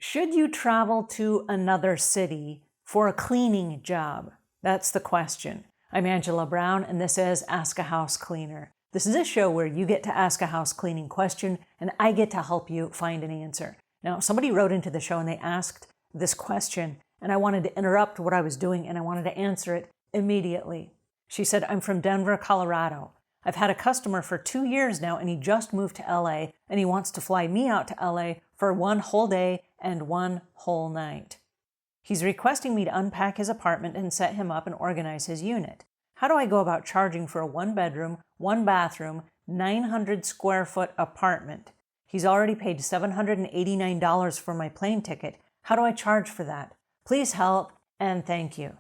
Should you travel to another city for a cleaning job? That's the question. I'm Angela Brown, and this is Ask a House Cleaner. This is a show where you get to ask a house cleaning question, and I get to help you find an answer. Now, somebody wrote into the show and they asked this question, and I wanted to interrupt what I was doing, and I wanted to answer it immediately. She said, I'm from Denver, Colorado. I've had a customer for 2 years now, and he just moved to LA, and he wants to fly me out to LA for 1 whole day and 1 whole night. He's requesting me to unpack his apartment and set him up and organize his unit. How do I go about charging for a 1-bedroom, 1-bathroom, 900 square foot apartment? He's already paid $789 for my plane ticket. How do I charge for that? Please help and thank you.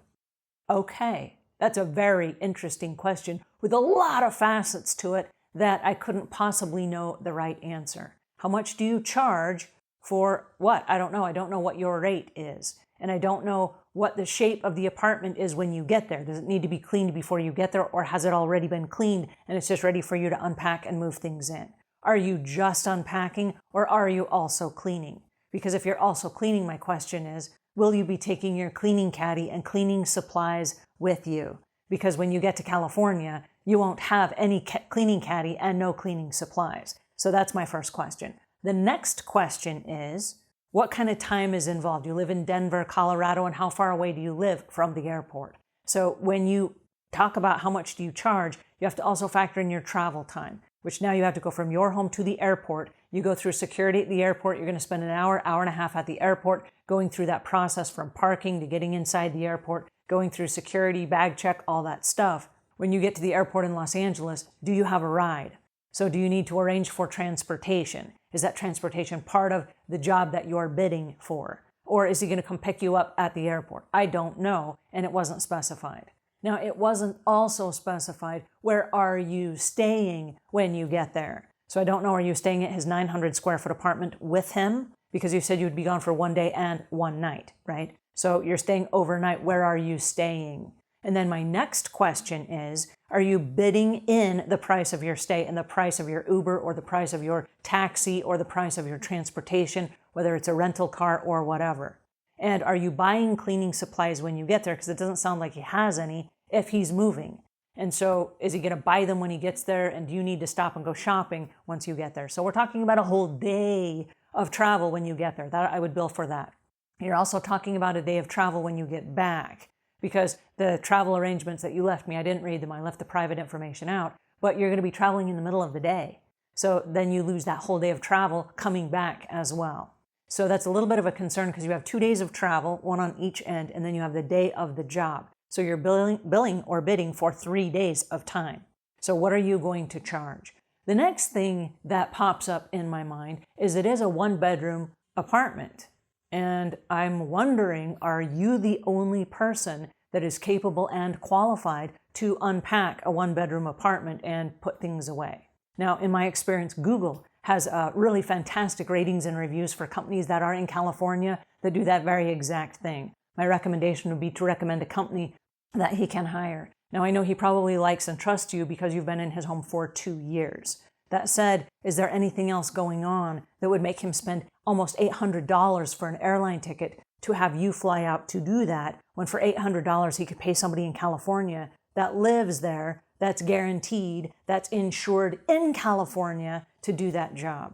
Okay, that's a very interesting question with a lot of facets to it that I couldn't possibly know the right answer. How much do you charge for what? I don't know. I don't know what your rate is. And I don't know what the shape of the apartment is when you get there. Does it need to be cleaned before you get there, or has it already been cleaned and it's just ready for you to unpack and move things in? Are you just unpacking, or are you also cleaning? Because if you're also cleaning, my question is, will you be taking your cleaning caddy and cleaning supplies with you? Because when you get to California, you won't have any cleaning caddy and no cleaning supplies. So that's my first question. The next question is, what kind of time is involved? You live in Denver, Colorado, and how far away do you live from the airport? So when you talk about how much do you charge, you have to also factor in your travel time, which now you have to go from your home to the airport. You go through security at the airport. You're going to spend an hour, hour and a half at the airport, going through that process from parking to getting inside the airport, going through security, bag check, all that stuff. When you get to the airport in Los Angeles, do you have a ride? So do you need to arrange for transportation? Is that transportation part of the job that you're bidding for? Or is he going to come pick you up at the airport? I don't know, and it wasn't specified. Now, it wasn't also specified, where are you staying when you get there? So I don't know, are you staying at his 900 square foot apartment with him? Because you said you would be gone for 1 day and 1 night, right? So you're staying overnight. Where are you staying? And then my next question is, are you bidding in the price of your stay and the price of your Uber or the price of your taxi or the price of your transportation, whether it's a rental car or whatever? And are you buying cleaning supplies when you get there? Because it doesn't sound like he has any if he's moving. And so is he going to buy them when he gets there? And do you need to stop and go shopping once you get there? So we're talking about a whole day of travel when you get there. That I would bill for that. You're also talking about a day of travel when you get back, because the travel arrangements that you left me, I didn't read them. I left the private information out, but you're going to be traveling in the middle of the day. So then you lose that whole day of travel coming back as well. So that's a little bit of a concern because you have 2 days of travel, 1 on each end, and then you have the day of the job. So you're billing or bidding for 3 days of time. So what are you going to charge? The next thing that pops up in my mind is it is a 1-bedroom apartment. And I'm wondering, are you the only person that is capable and qualified to unpack a 1-bedroom apartment and put things away? Now, in my experience, Google has really fantastic ratings and reviews for companies that are in California that do that very exact thing. My recommendation would be to recommend a company that he can hire. Now, I know he probably likes and trusts you because you've been in his home for 2 years. That said, is there anything else going on that would make him spend almost $800 for an airline ticket to have you fly out to do that, when for $800 he could pay somebody in California that lives there, that's guaranteed, that's insured in California to do that job,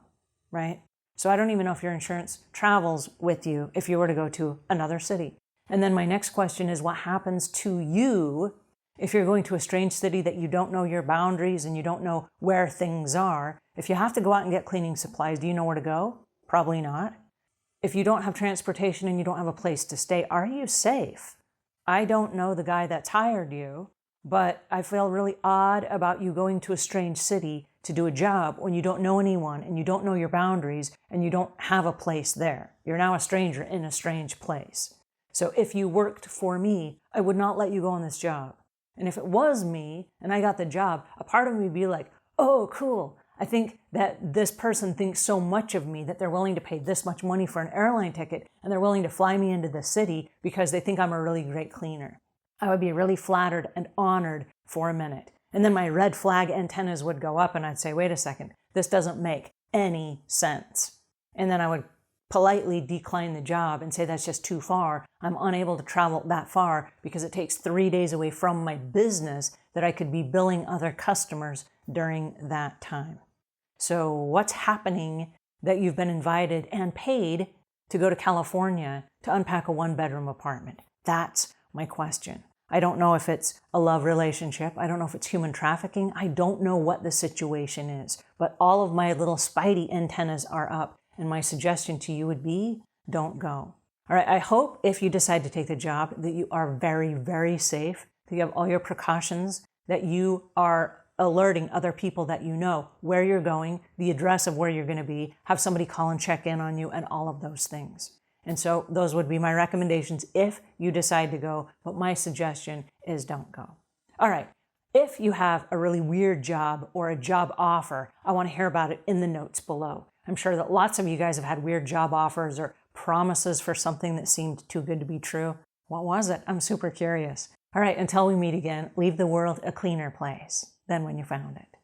right? So I don't even know if your insurance travels with you if you were to go to another city. And then my next question is, what happens to you if you're going to a strange city that you don't know your boundaries and you don't know where things are? If you have to go out and get cleaning supplies, do you know where to go? Probably not. If you don't have transportation and you don't have a place to stay, are you safe? I don't know the guy that's hired you, but I feel really odd about you going to a strange city to do a job when you don't know anyone and you don't know your boundaries and you don't have a place there. You're now a stranger in a strange place. So if you worked for me, I would not let you go on this job. And if it was me and I got the job, a part of me would be like, oh, cool. I think that this person thinks so much of me that they're willing to pay this much money for an airline ticket and they're willing to fly me into the city because they think I'm a really great cleaner. I would be really flattered and honored for a minute. And then my red flag antennas would go up and I'd say, wait a second, this doesn't make any sense. And then I would politely decline the job and say that's just too far. I'm unable to travel that far because it takes 3 days away from my business that I could be billing other customers during that time. So what's happening that you've been invited and paid to go to California to unpack a 1-bedroom apartment? That's my question. I don't know if it's a love relationship. I don't know if it's human trafficking. I don't know what the situation is, but all of my little spidey antennas are up. And my suggestion to you would be, don't go. All right, I hope if you decide to take the job that you are very, very safe, that you have all your precautions, that you are alerting other people that you know where you're going, the address of where you're going to be, have somebody call and check in on you, and all of those things. And so those would be my recommendations if you decide to go, but my suggestion is don't go. All right, if you have a really weird job or a job offer, I want to hear about it in the notes below. I'm sure that lots of you guys have had weird job offers or promises for something that seemed too good to be true. What was it? I'm super curious. All right, until we meet again, leave the world a cleaner place than when you found it.